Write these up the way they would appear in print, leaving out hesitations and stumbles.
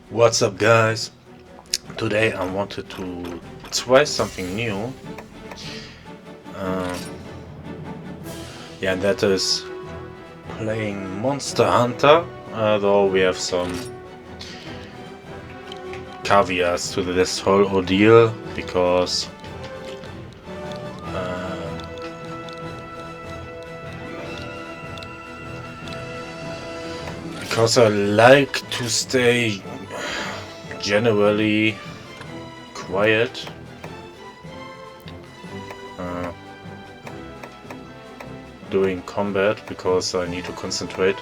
What's up, guys? Today I wanted to try something new. Uh, yeah, and that is playing Monster Hunter. Though we have some caveats to this whole ordeal uh, because I like to stay generally quiet. Doing combat because I need to concentrate.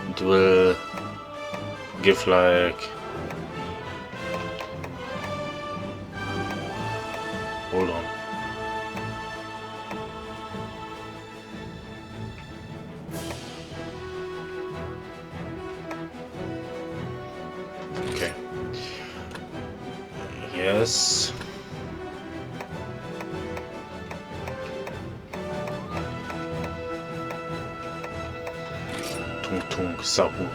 It will give like hold on. Okay. Yes. Tung Tung Sahur.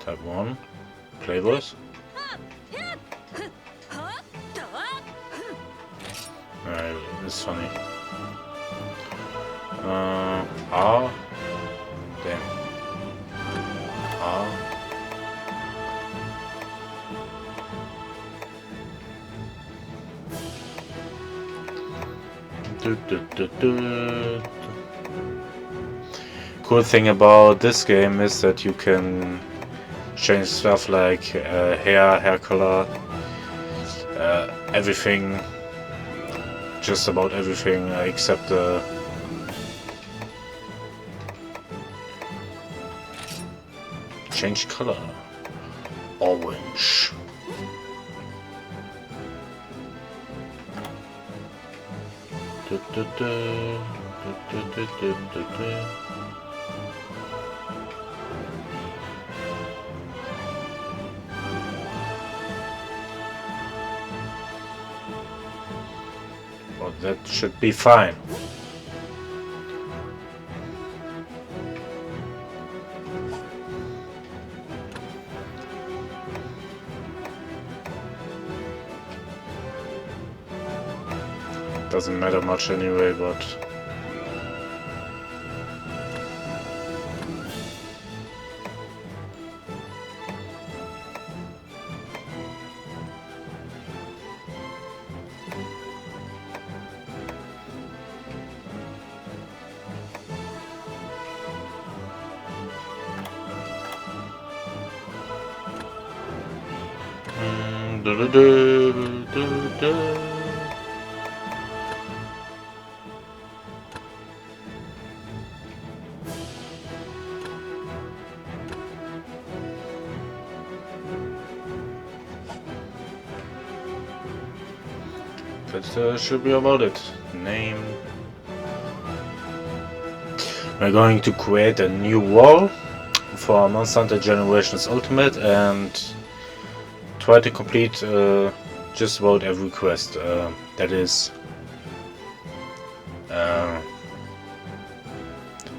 Type 1. Play voice. It's funny. R. Damn. R. Cool thing about this game is that you can change stuff like hair color, everything, just about everything except the change color, orange. Well, that should be fine. Doesn't matter much anyway, but that should be about it. Name. We're going to create a new wall for Monster Hunter Generations Ultimate and try to complete just about every quest. That is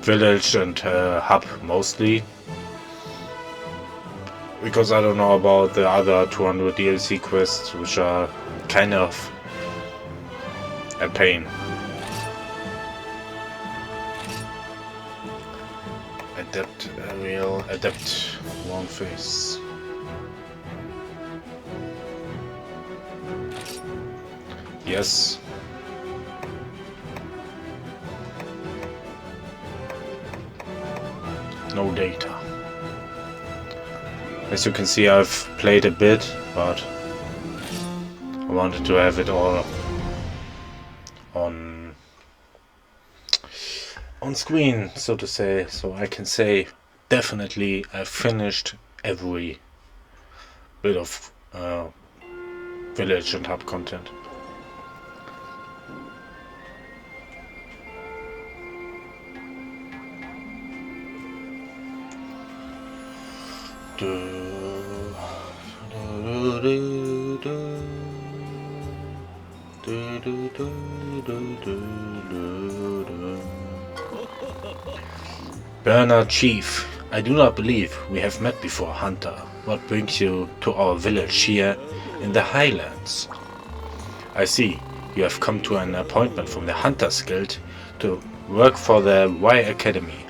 village and hub mostly. Because I don't know about the other 200 DLC quests, which are kind of a pain. Adapt aerial, adapt long face. Yes. No data. As you can see, I've played a bit, but I wanted to have it all on screen, so to say, so I can say definitely I finished every bit of village and hub content. Burner Chief, I do not believe we have met before, Hunter. What brings you to our village here in the Highlands? I see, you have come to an appointment from the Hunters Guild to work for the Y Academy.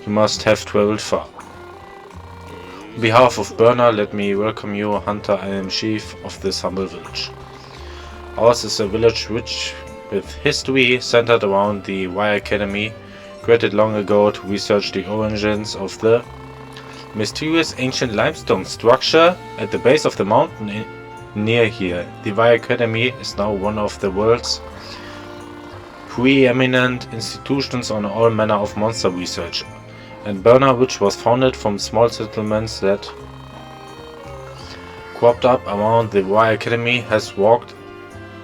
You must have traveled far. On behalf of Burner, let me welcome you, Hunter. I am chief of this humble village. Ours is a village rich with history centered around the Y Academy, created long ago to research the origins of the mysterious ancient limestone structure at the base of the mountain near here. The Y Academy is now one of the world's preeminent institutions on all manner of monster research, and Burner, which was founded from small settlements that cropped up around the Y Academy, has walked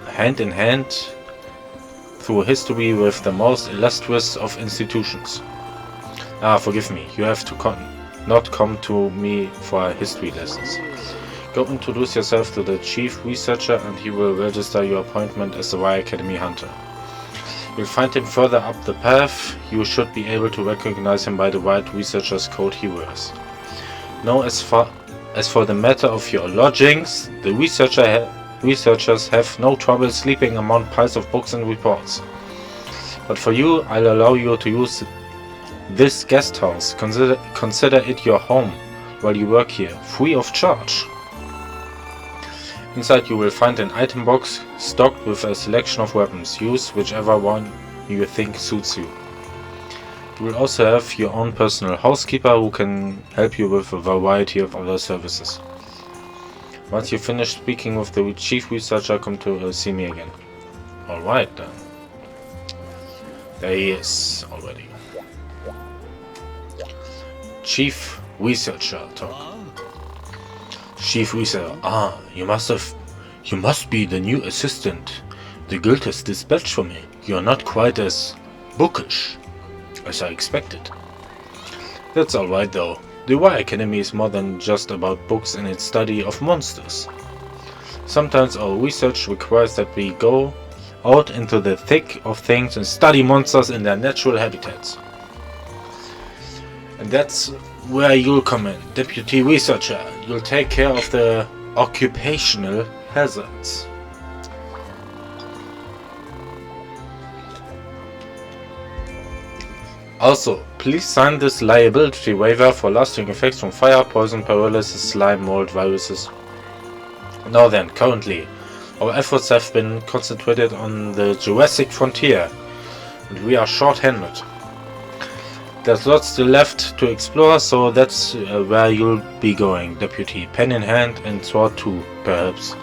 hand in hand through history with the most illustrious of institutions. Forgive me, you have to not come to me for history lessons. Go introduce yourself to the chief researcher and he will register your appointment as the Y Academy Hunter. You'll find him further up the path. You should be able to recognize him by the white researcher's coat he wears. Now, as for the matter of your lodgings, the researchers have no trouble sleeping among piles of books and reports. But for you, I'll allow you to use this guest house. Consider it your home while you work here, free of charge. Inside you will find an item box stocked with a selection of weapons. Use whichever one you think suits you. You will also have your own personal housekeeper who can help you with a variety of other services. Once you finish speaking with the chief researcher, come to see me again. Alright then. There he is already. Chief researcher talk. Chief researcher, you must be the new assistant the guild has dispatched for me. You are not quite as bookish as I expected. That's alright though. The Y Academy is more than just about books and its study of monsters. Sometimes our research requires that we go out into the thick of things and study monsters in their natural habitats. And that's where you'll come in, Deputy Researcher. You'll take care of the occupational hazards. Also, please sign this liability waiver for lasting effects from fire, poison, paralysis, slime, mold, viruses. Now then, currently, our efforts have been concentrated on the Jurassic frontier, and we are short-handed. There's lots still left to explore, so that's where you'll be going, Deputy. Pen in hand and sword too, perhaps.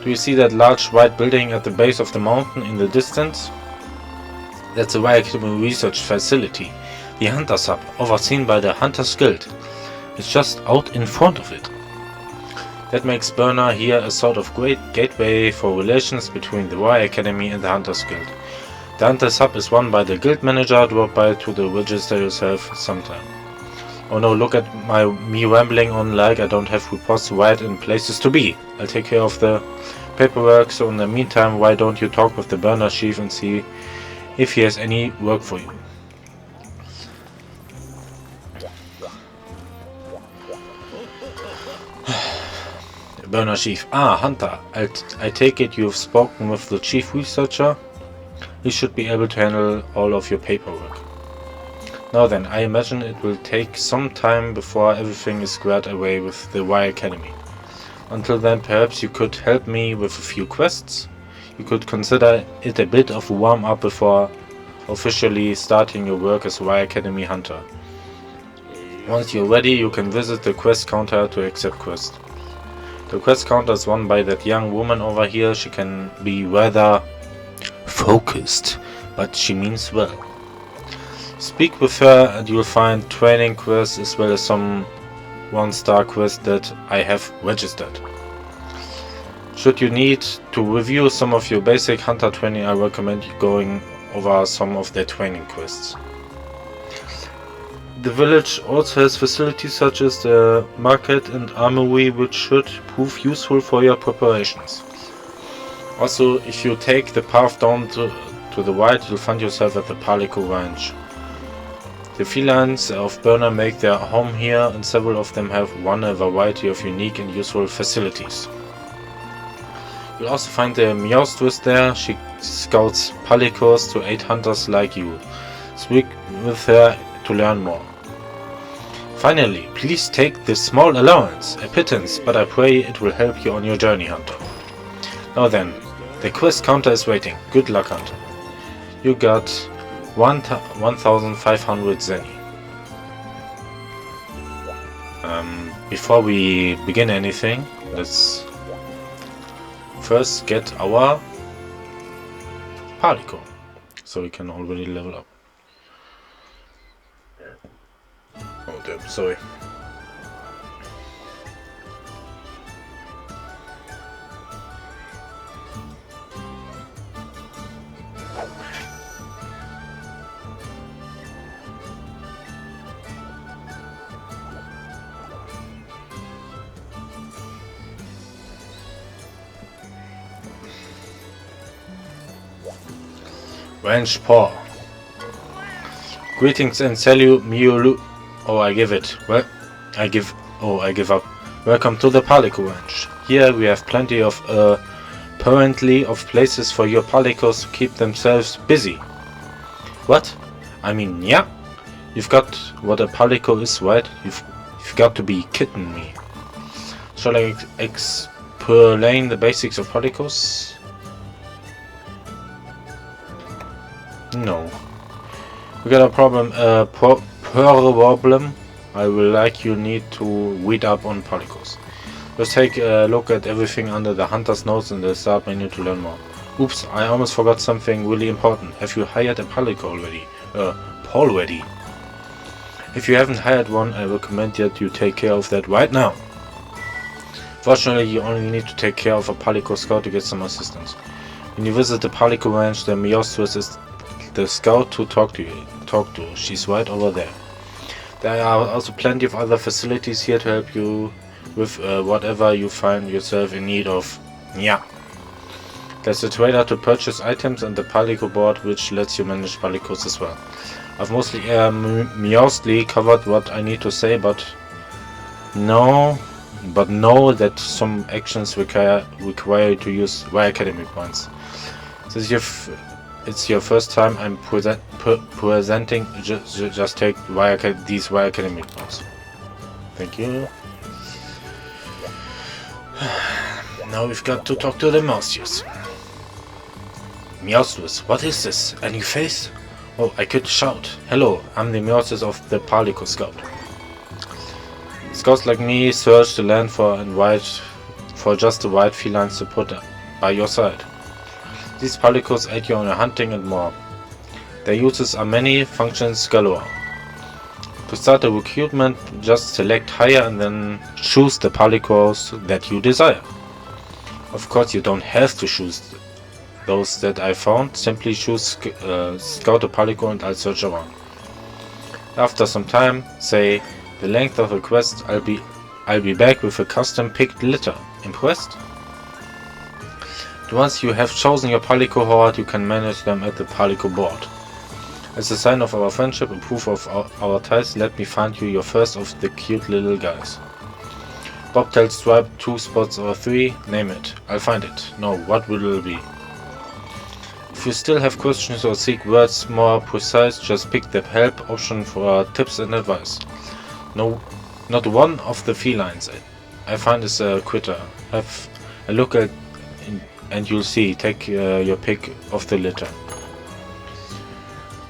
Do you see that large white building at the base of the mountain in the distance? That's the Y Academy Research Facility, the Hunters Hub, overseen by the Hunters Guild. It's just out in front of it. That makes Burner here a sort of great gateway for relations between the Y Academy and the Hunters Guild. The Hunters Hub is run by the guild manager. Drop by to the register yourself sometime. Oh no, look at me rambling on like I don't have reports to write and places to be. I'll take care of the paperwork, so in the meantime, why don't you talk with the Burner chief and see if he has any work for you. Burner chief. Hunter. I take it you've spoken with the chief researcher? He should be able to handle all of your paperwork. Now then, I imagine it will take some time before everything is squared away with the Y Academy. Until then, perhaps you could help me with a few quests? You could consider it a bit of a warm-up before officially starting your work as a Y Academy Hunter. Once you're ready, you can visit the quest counter to accept quests. The quest counter is run by that young woman over here. She can be rather focused, but she means well. Speak with her and you'll find training quests as well as some 1-star quests that I have registered. Should you need to review some of your basic hunter training, I recommend you going over some of their training quests. The village also has facilities such as the market and armory, which should prove useful for your preparations. Also, if you take the path down to the right, you'll find yourself at the Palico Ranch. The felines of Burner make their home here, and several of them have won a variety of unique and useful facilities. You'll also find the Meowstwist there. She scouts Palicos to aid hunters like you. Speak with her to learn more. Finally, please take this small allowance, a pittance, but I pray it will help you on your journey, Hunter. Now then, the quest counter is waiting. Good luck, Hunter. You got 1,500 zenny. Before we begin anything, let's first get our Palico, so we can already level up. Oh damn, sorry. Ranch Paw. Greetings and salut, Miulu. Oh, I give it. Well, I give up. Welcome to the Palico Ranch. Here we have plenty of apparently of places for your Palicos to keep themselves busy. What? I mean, yeah. You've got what a Palico is, right? You've got to be kidding me. Shall I explain the basics of Palicos? No. We got a problem, problem. I will like you need to read up on Palicos. Let's take a look at everything under the hunter's notes in the start menu to learn more. Oops, I almost forgot something really important. Have you hired a Palico already? Already. If you haven't hired one, I recommend that you take care of that right now. Fortunately, you only need to take care of a Palico scout to get some assistance. When you visit the Palico Ranch, the Meowstwist is the scout to talk to. She's right over there. There are also plenty of other facilities here to help you with whatever you find yourself in need of. Yeah. There's a trader to purchase items and the Palico board, which lets you manage Palicos as well. I've mostly mostly covered what I need to say, but know that some actions require you to use Y Academy points. Since it's your first time I'm presenting, just take these Y Academy points. Thank you. Now we've got to talk to the Meowstwist. Meowstwist, what is this? A new face? Oh, I could shout. Hello, I'm the Meowstwist of the Palico Scout. Scouts like me search the land for just the right felines to put by your side. These Palicos aid you on your hunting and more. Their uses are many, functions galore. To start the recruitment, just select hire and then choose the Palicos that you desire. Of course, you don't have to choose those that I found, simply choose scout a Palico and I'll search around. After some time, say the length of a quest, I'll be back with a custom picked litter. Impressed? Once you have chosen your Palico horde, you can manage them at the Palico board. As a sign of our friendship and proof of our ties, let me find you your first of the cute little guys. Bobtail stripe, 2 spots or 3, name it. I'll find it. No, what will it be? If you still have questions or seek words more precise, just pick the help option for tips and advice. No, not one of the felines I find is a quitter. Have a look at and you'll see. Take your pick of the litter.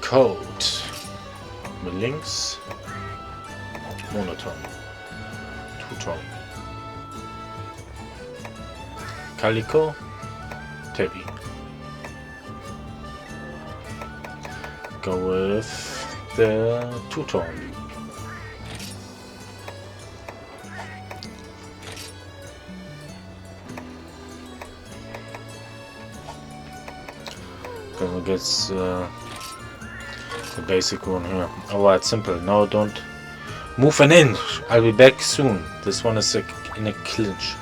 Code. Links. Monotone. Two-tone. Calico. Tabby. Go with the two-tone. Gonna get the basic one here. Alright, simple. No, don't move an inch. I'll be back soon. This one is in a clinch.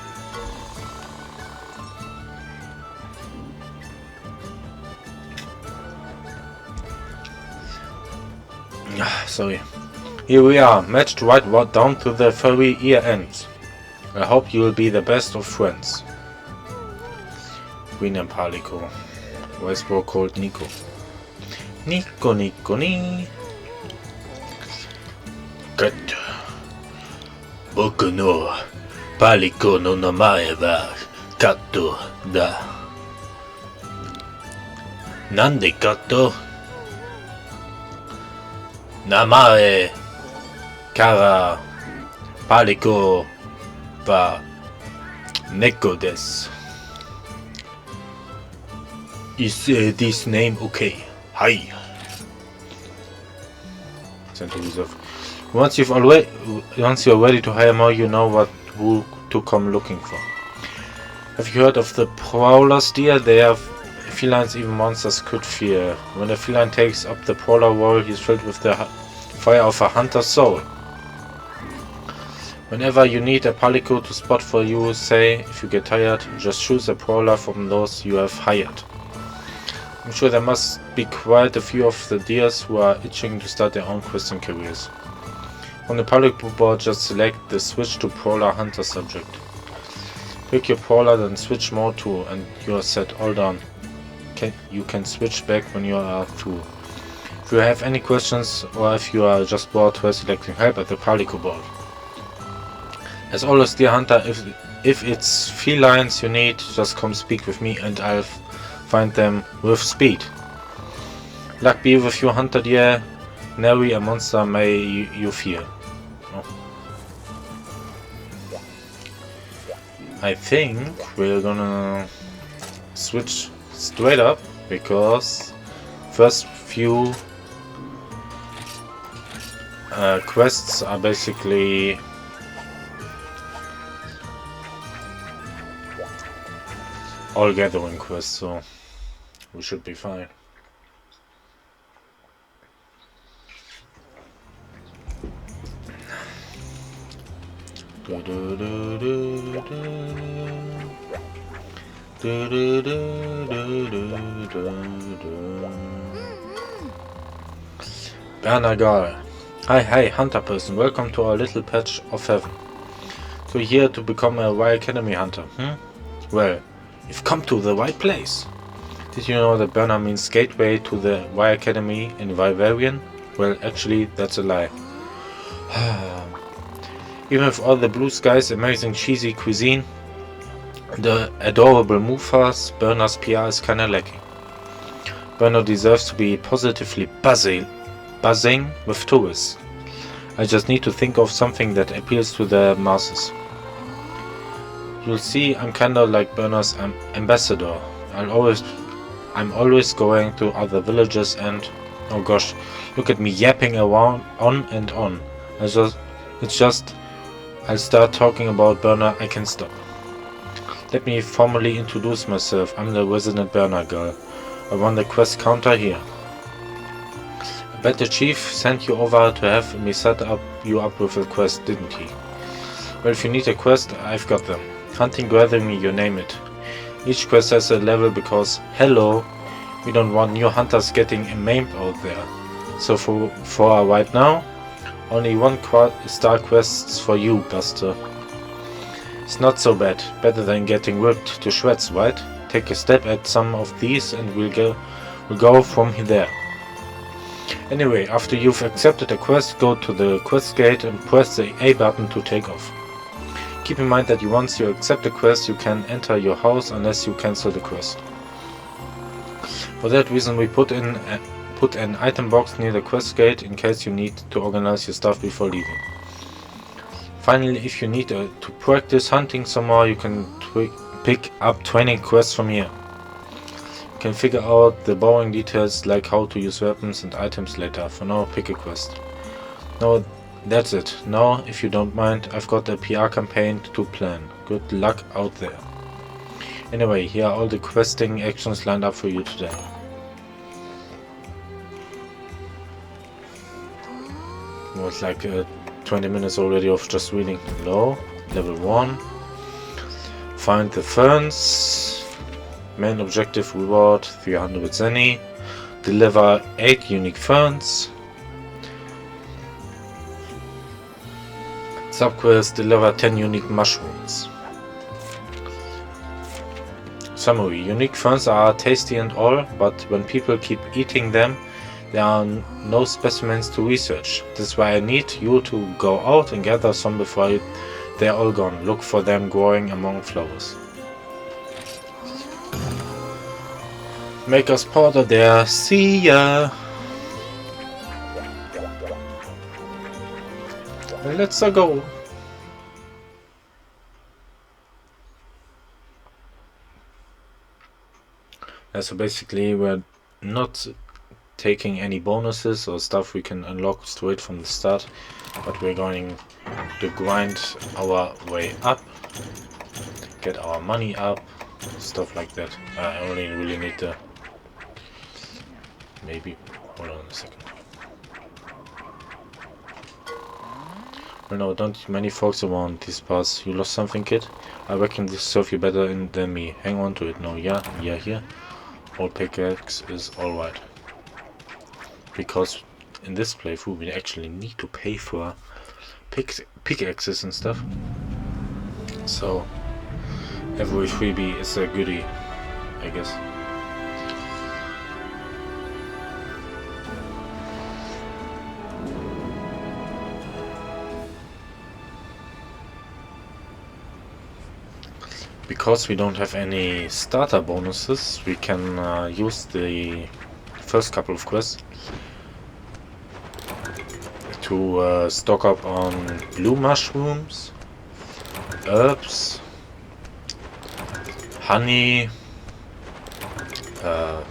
Sorry. Here we are, matched right down to the very ear ends. I hope you will be the best of friends. Queen and Palico. Wise bro called Nico. Nico, Nico, ni. Good. Boku no Palico no namae wa Kato da. Nande Kato? Namae Kara Palico wa Neko desu. Is this name okay? Hi. Center reserve. Once you're ready to hire more, you know who to come looking for. Have you heard of the prowlers, dear? They are felines even monsters could fear. When a feline takes up the prowler role, he is filled with the fire of a hunter's soul. Whenever you need a palico to spot for you, say, if you get tired, just choose a prowler from those you have hired. I'm sure there must be quite a few of the deers who are itching to start their own questing careers. On the palico board, just select the switch to prowler hunter subject. Pick your prowler, then switch mode to, and you are set. All done. You can switch back when you are through. If you have any questions or if you are just bored, try selecting help at the palico board. As always, dear hunter, if it's felines you need, just come speak with me and I'll find them with speed. Luck be with you, hunter dear. Nary a monster may you fear. Oh. I think we're gonna switch straight up, because first few quests are basically all gathering quests, so we should be fine. Bernagal. Hi, hunter person. Welcome to our little patch of heaven. So here to become a Y Academy hunter, Well, you've come to the right place. Did you know that Berna means gateway to the Y Academy in Vivarian? Well, actually, that's a lie. Even with all the blue skies, amazing cheesy cuisine, the adorable Mufas, Berna's PR is kinda lacking. Berna deserves to be positively buzzing with tourists. I just need to think of something that appeals to the masses. You'll see, I'm kinda like Berna's ambassador. I'm always going to other villages and... oh gosh, look at me yapping around on and on. I'll start talking about Berna, I can stop. Let me formally introduce myself. I'm the resident Berna girl. I run the quest counter here. I bet the chief sent you over to have me set you up with a quest, didn't he? Well, if you need a quest, I've got them. Hunting, gathering, you name it. Each quest has a level because, hello, we don't want new hunters getting maimed out there. So for right now, only 1-star quests for you, Buster. It's not so bad. Better than getting ripped to shreds, right? Take a step at some of these and we'll go from there. Anyway, after you've accepted a quest, go to the quest gate and press the A button to take off. Keep in mind that once you accept a quest, you can enter your house unless you cancel the quest. For that reason, we put an item box near the quest gate in case you need to organize your stuff before leaving. Finally, if you need to practice hunting some more, you can pick up training quests from here. You can figure out the boring details like how to use weapons and items later. For now, pick a quest. No, that's it. Now, if you don't mind, I've got a PR campaign to plan. Good luck out there. Anyway, here are all the questing actions lined up for you today. It was like 20 minutes already of just reading. Hello, level 1. Find the ferns. Main objective reward 300 zenny. Deliver 8 unique ferns. Subquest: deliver 10 unique mushrooms. Summary: unique ferns are tasty and all, but when people keep eating them, there are no specimens to research. That's why I need you to go out and gather some before they're all gone. Look for them growing among flowers. Make us powder there. See ya! Let's go! So basically we're not taking any bonuses or stuff we can unlock straight from the start, but we're going to grind our way up, get our money up, stuff like that. I only really need the... maybe... hold on a second. Well, no, don't many folks around these parts. You lost something, kid? I reckon this serve you better than me. Hang on to it. No, yeah, here. Old pickaxe is alright. Because in this playthrough we actually need to pay for pickaxes and stuff. So every freebie is a goodie, I guess. Because we don't have any starter bonuses, we can use the first couple of quests to stock up on blue mushrooms, herbs, honey,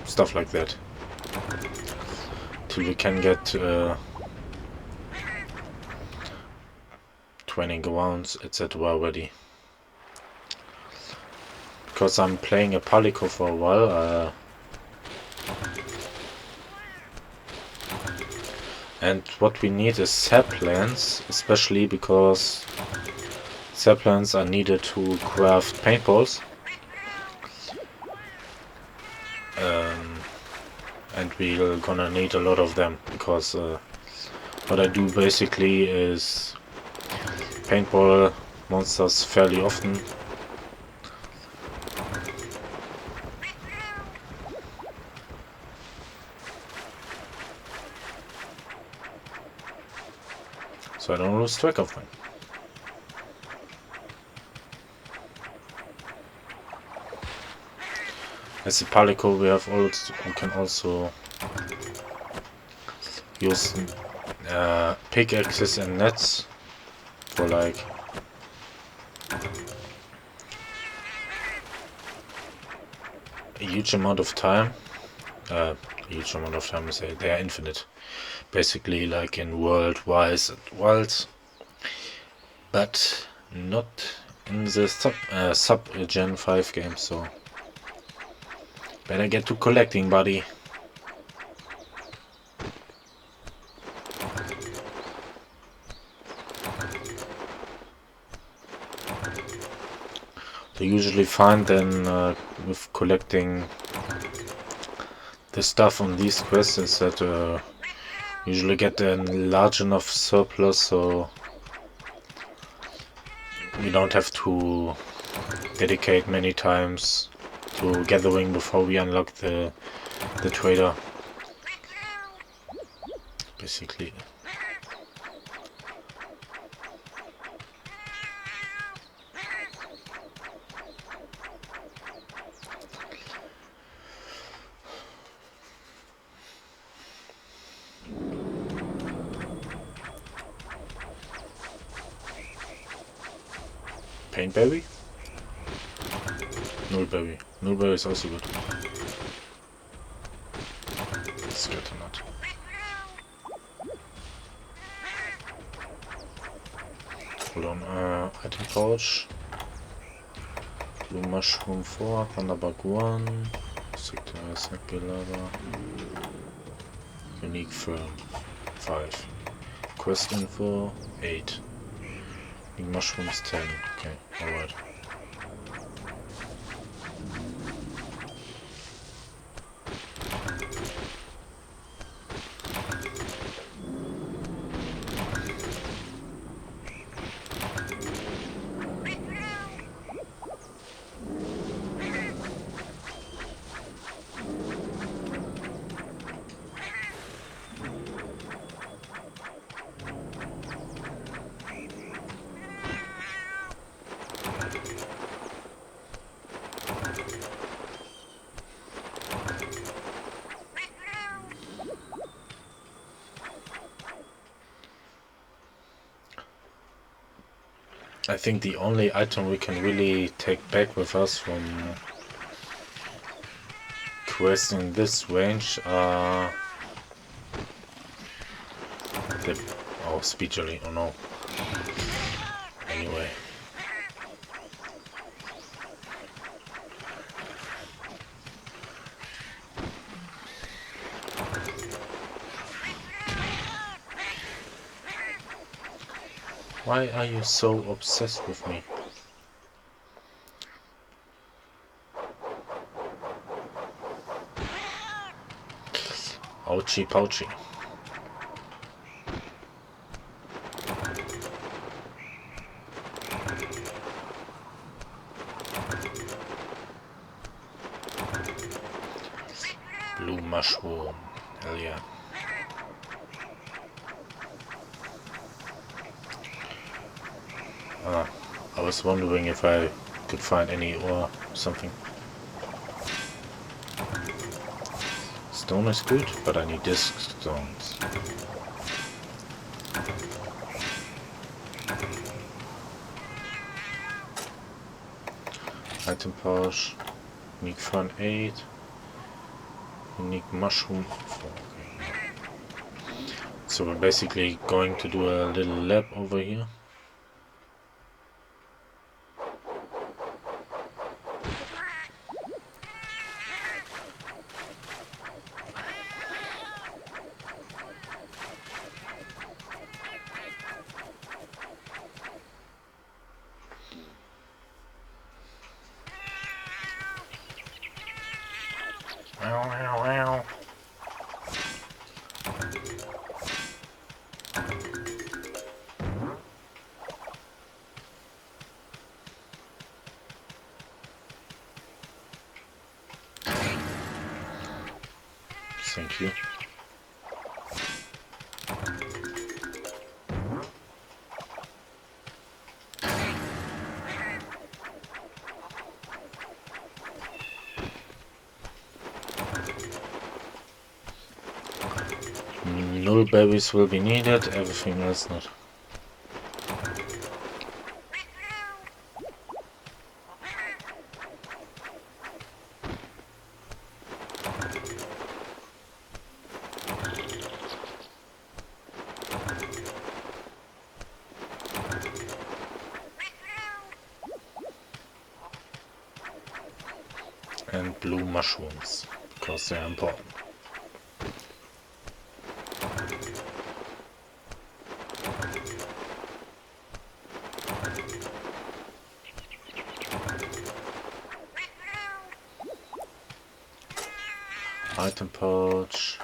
stuff like that, till we can get 20 grounds, etc. ready. Because I'm playing a Palico for a while, and what we need is saplants, especially because saplants are needed to craft paintballs. And we're gonna need a lot of them, because what I do basically is paintball monsters fairly often. So I don't lose track of them. As a Palico, we can also use pickaxes and nets for like a huge amount of time. I say they are infinite, basically, like in World-wise Wilds, but not in the sub Gen 5 game. So better get to collecting, buddy. They usually find then with collecting the stuff on these quests is that usually get a large enough surplus, so we don't have to dedicate many times to gathering before we unlock the trader, basically. Paintberry? Nullberry. Nullberry is also good. Scatternet. Hold on, item pouch. Blue mushroom 4, thunderbug 1, sector lava, unique fern 5, quest info 8. Mushrooms 10. Okay, alright. I think the only item we can really take back with us from quests in this range are the... oh, speed jelly, oh no. Anyway. Why are you so obsessed with me? Ouchie pouchy. Blue mushroom. Hell yeah. I was wondering if I could find any ore or something. Stone is good, but I need disc stones. Item pouch. Unique fern 8. Unique mushroom 4. Okay. So we're basically going to do a little lab over here. Thank you. Null berries will be needed, everything else not. And blue mushrooms, because they're important. Item pouch,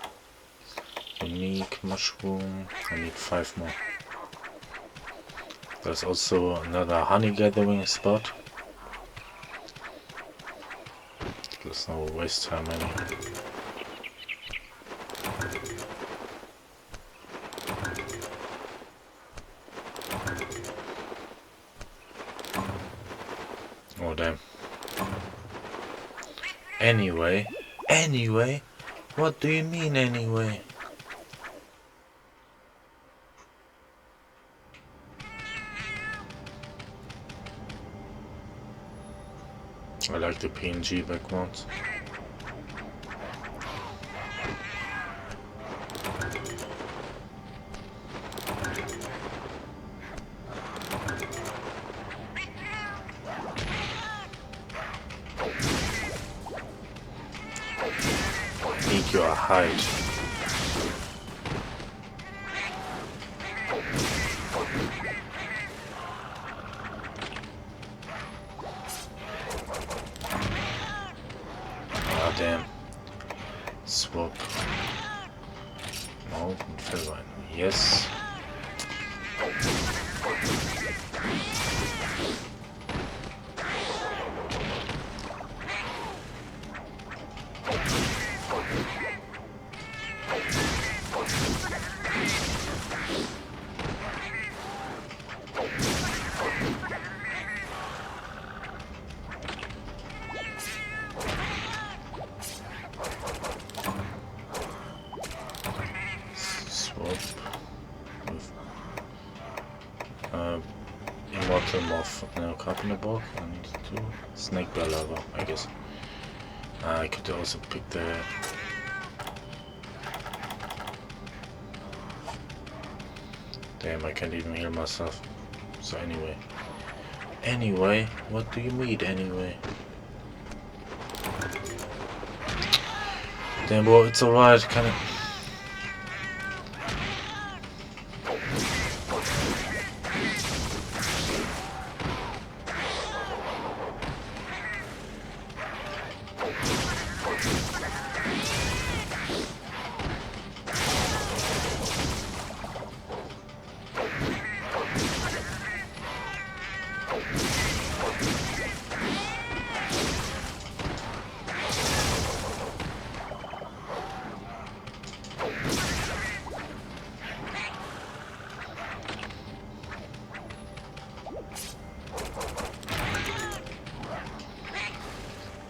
unique mushroom, I need 5 more. There's also another honey gathering spot. There's no waste time anymore. Oh damn. Anyway, what do you mean anyway? I like the PNG backgrounds. Need your hide. Ah damn. Swap. No, Fellwein. Yes. trim off. No, carpenter bark. I need to snake bell lava, I guess. I could also pick the. Damn, I can't even heal myself. So anyway, what do you need anyway? Damn, well, it's alright. Kind of.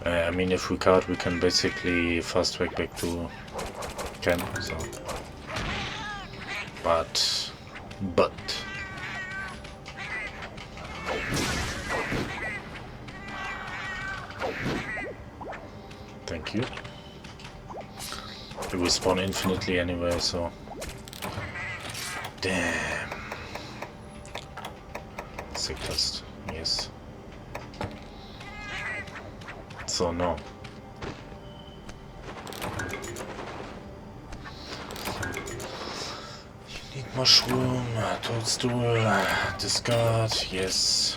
I mean, if we card, we can basically fast track back to camp, so. But. Thank you. It will spawn infinitely anyway, so. Damn. Sick dust, yes. So no. You need mushroom, toadstool, discard, yes.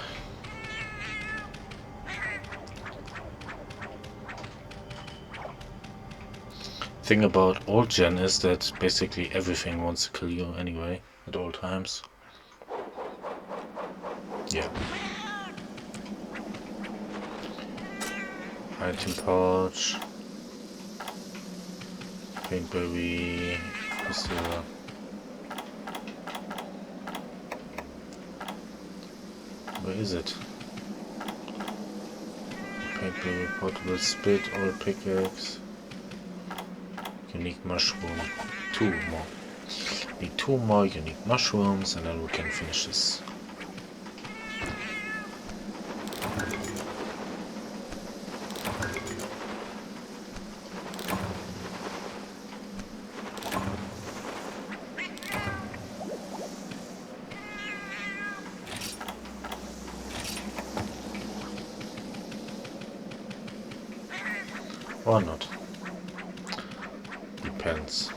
Thing about old gen is that basically everything wants to kill you anyway at all times. Yeah. Item pouch, paintberry, where is it? Paintberry, portable spit, oil pickaxe, unique mushroom, 2 more. Need 2 more unique mushrooms and then we can finish this. Or not. Depends.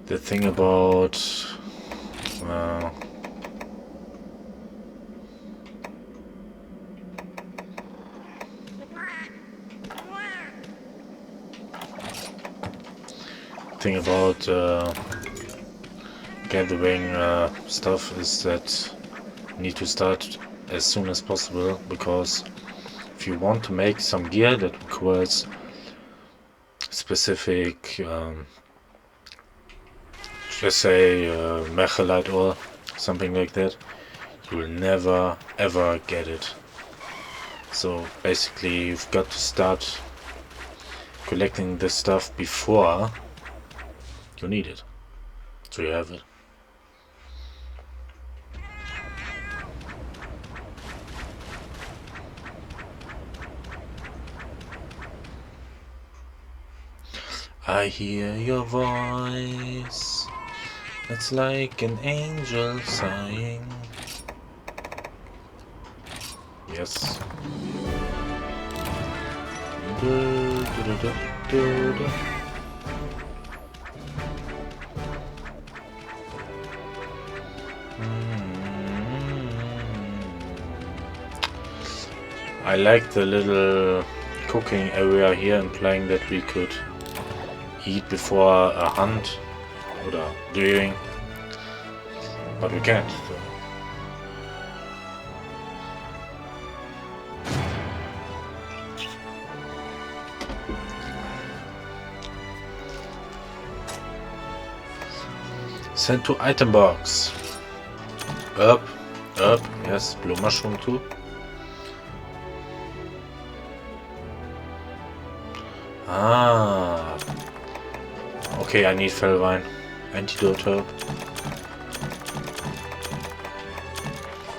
The thing about gathering stuff is that you need to start as soon as possible, because if you want to make some gear that requires specific let's say mechalite or something like that, you will never ever get it. So basically you've got to start collecting this stuff before you need it, so you have it. I hear your voice, it's like an angel sighing. Yes. I like the little cooking area here, implying that we could eat before a hunt or during, but we can't. Send to item box. Up, yes, blue mushroom too. Ah. Okay, I need Fellwine. Antidote herb.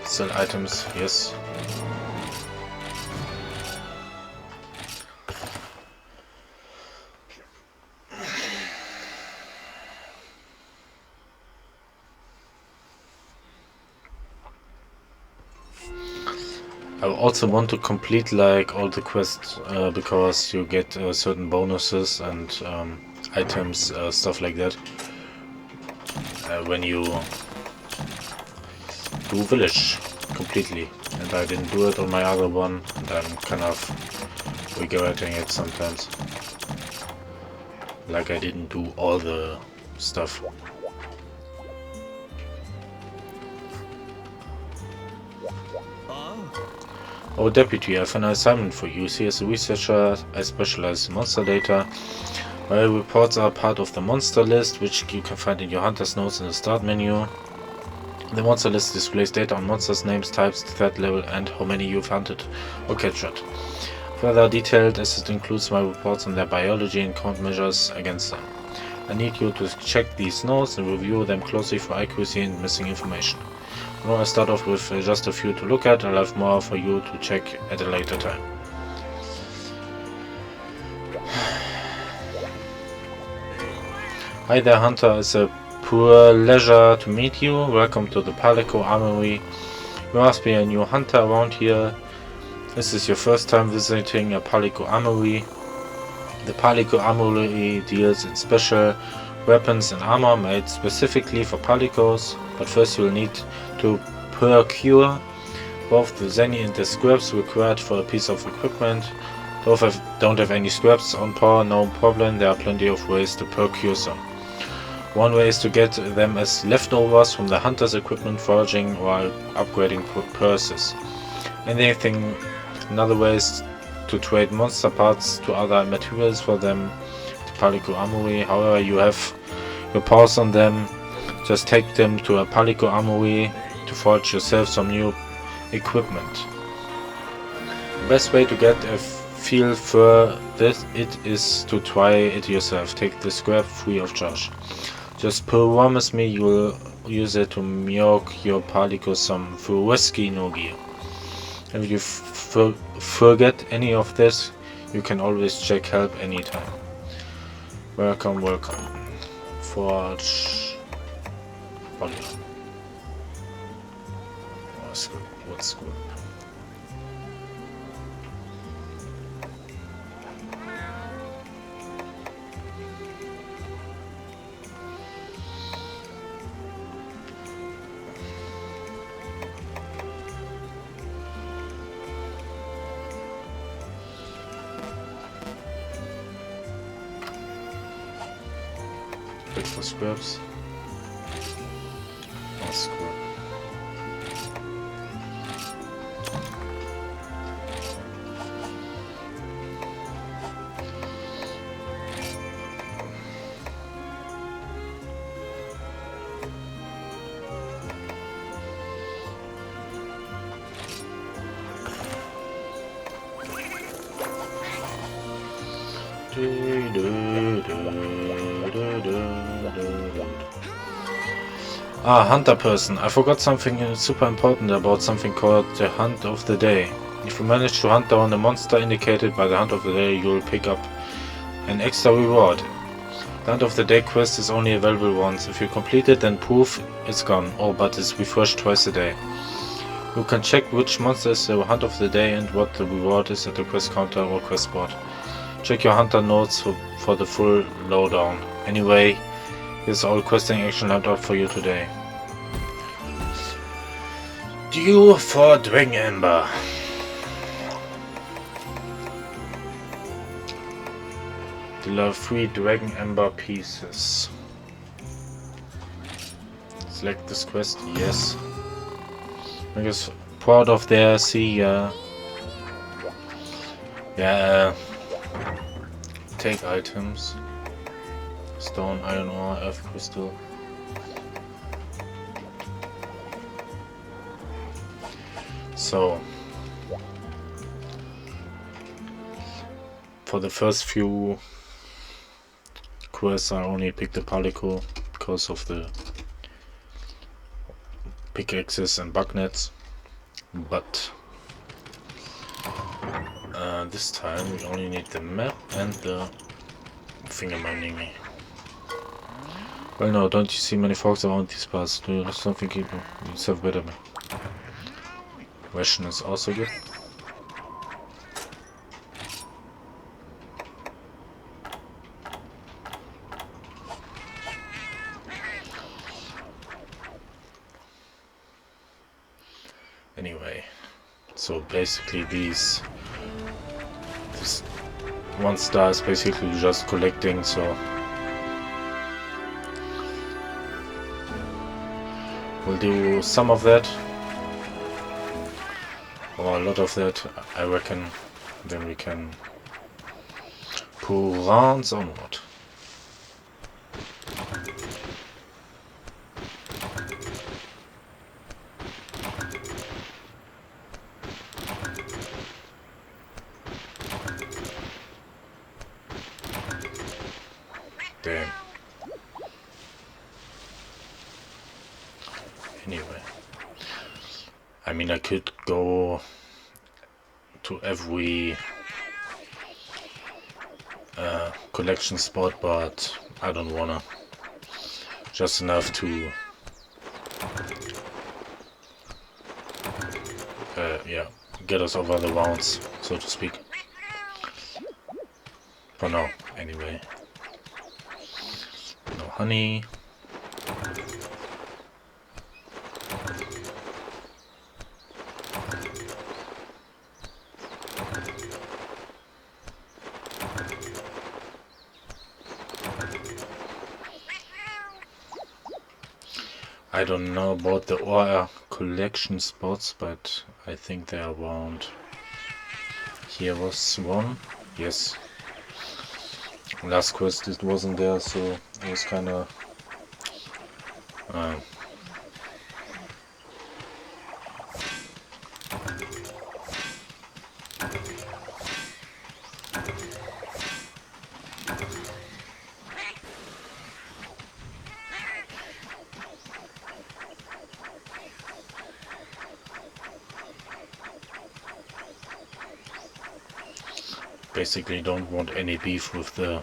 Sell items, yes. I also want to complete like all the quests because you get certain bonuses and items, stuff like that when you do village completely. And I didn't do it on my other one, and I'm kind of regretting it sometimes. Like I didn't do all the stuff. Oh, Deputy, I have an assignment for you. See, as a researcher, I specialize in monster data. My reports are part of the monster list, which you can find in your hunter's notes in the start menu. The monster list displays data on monsters, names, types, threat level, and how many you've hunted or captured. Further detailed as it includes my reports on their biology and countermeasures against them. I need you to check these notes and review them closely for accuracy and missing information. Now I start off with just a few to look at. I'll have more for you to check at a later time. Hi there, Hunter. It's a pleasure to meet you. Welcome to the Palico Armory. You must be a new hunter around here. This is your first time visiting a Palico Armory. The Palico Armory deals in special weapons and armor made specifically for Palicos, but first you'll need to procure both the Zenny and the scraps required for a piece of equipment. Don't have any scraps on par, no problem, there are plenty of ways to procure some. One way is to get them as leftovers from the hunter's equipment, foraging or upgrading purses. Another way is to trade monster parts to other materials for them. The Palico Armory, however you have your paws on them, just take them to a Palico Armory to forge yourself some new equipment. The best way to get a feel for this is to try it yourself. Take the scrap free of charge. Just promise me you will use it to milk your Palico some whiskey nogi. If you forget any of this, you can always check help anytime. Welcome. Forge. What's good? Wait for scraps. Oh, scrap. Ah, hunter person. I forgot something super important about something called the Hunt of the Day. If you manage to hunt down a monster indicated by the Hunt of the Day, you will pick up an extra reward. The Hunt of the Day quest is only available once. If you complete it, then poof, it's gone. Oh, but it's refreshed twice a day. You can check which monster is the Hunt of the Day and what the reward is at the quest counter or quest board. Check your hunter notes for the full lowdown. Anyway, here's all questing action lined up for you today. Due for Dragon Ember. Deal 3 Dragon Ember pieces. Select this quest, yes. I'm just proud of their yeah. Take items. Stone, iron ore, earth crystal. So for the first few quests I only picked the Palico because of the pickaxes and bugnets, but this time we only need the map and the finger mining. Well, no, don't you see many folks around these parts? Do you something keep yourself better? Ration is also good. Anyway, so basically this 1 star is basically just collecting, so we'll do some of that, or a lot of that, I reckon. Then we can pull rounds onward. Damn. Anyway, I mean, I could go to every collection spot, but I don't wanna. Just enough to yeah, get us over the rounds, so to speak. For now, anyway. No honey. I don't know about the ore collection spots, but I think they're around. Here was one. Yes. Last quest it wasn't there, so it was kinda basically don't want any beef with the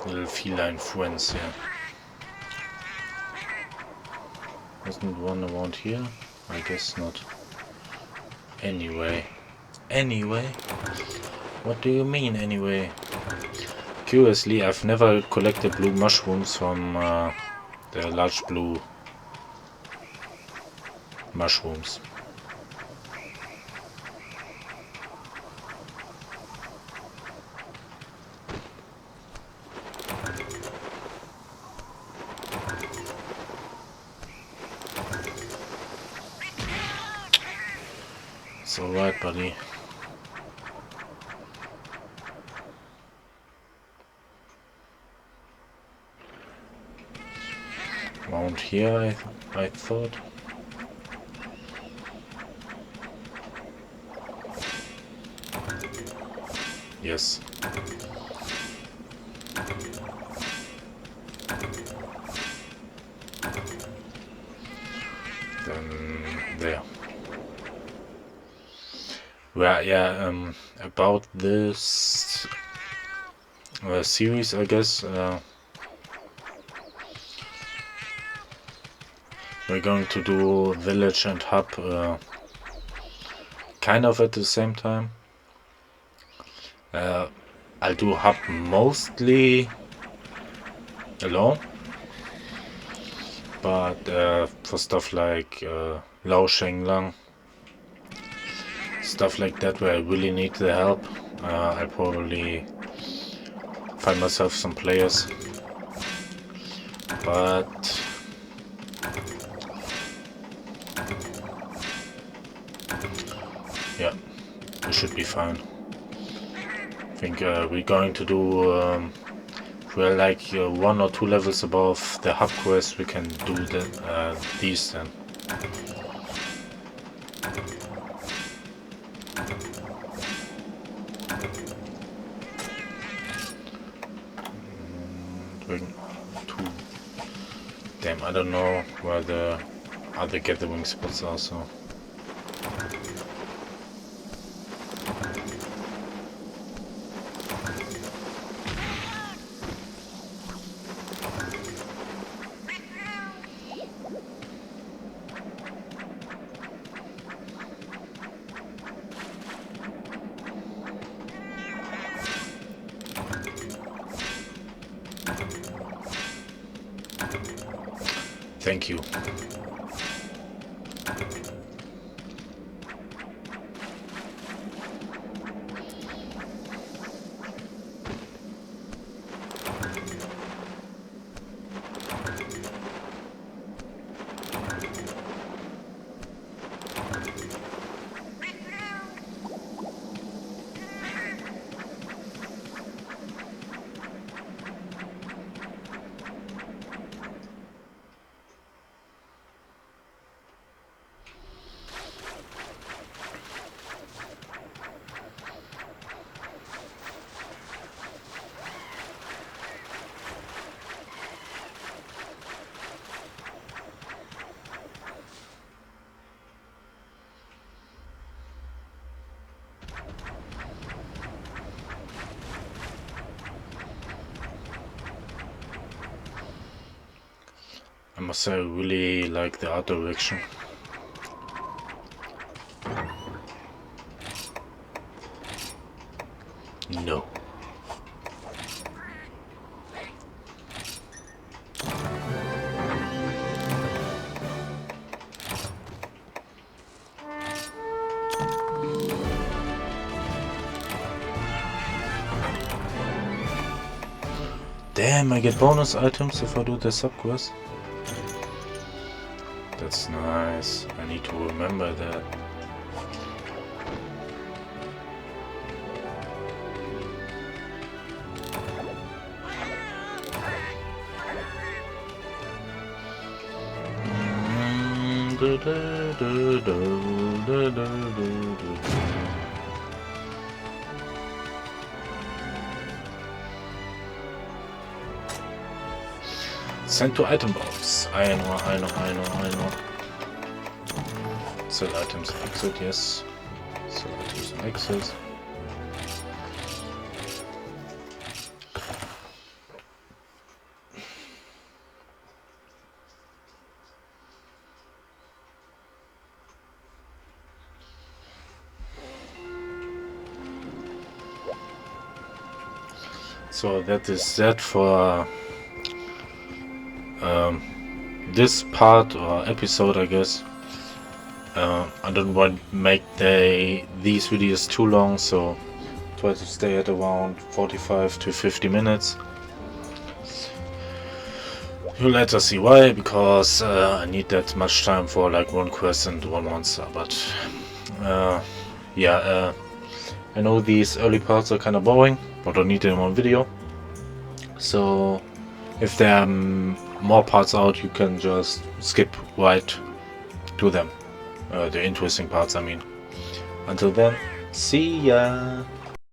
little feline friends here. Isn't one around here? I guess not. Anyway. What do you mean anyway? Curiously, I've never collected blue mushrooms from the large blue mushrooms. It's alright, buddy. Around here, I thought. Yes. Then there. Well, yeah, about this series, I guess, we're going to do village and hub kind of at the same time. I'll do hub mostly alone, but for stuff like Lao Shenglang, stuff like that where I really need the help, I'll probably find myself some players. But yeah, we should be fine. I think we're going to do if we're like 1 or 2 levels above the hub quest, we can do these then. Doing 2. Damn, I don't know where the other gathering spots are, so. Thank you. I must say I really like the art direction. No. Damn, I get bonus items if I do the sub-quest. That's nice. I need to remember that. Send to item box. I know. Sell items and exit, yes. Sell items and exit. So that is that for this part or episode, I guess. I don't want to make these videos too long, so try to stay at around 45 to 50 minutes. You'll later see why, because I need that much time for like one quest and one monster, but yeah, I know these early parts are kind of boring, but I don't need them in one video. So if there are more parts out, you can just skip right to them. The interesting parts, I mean. Until then, see ya!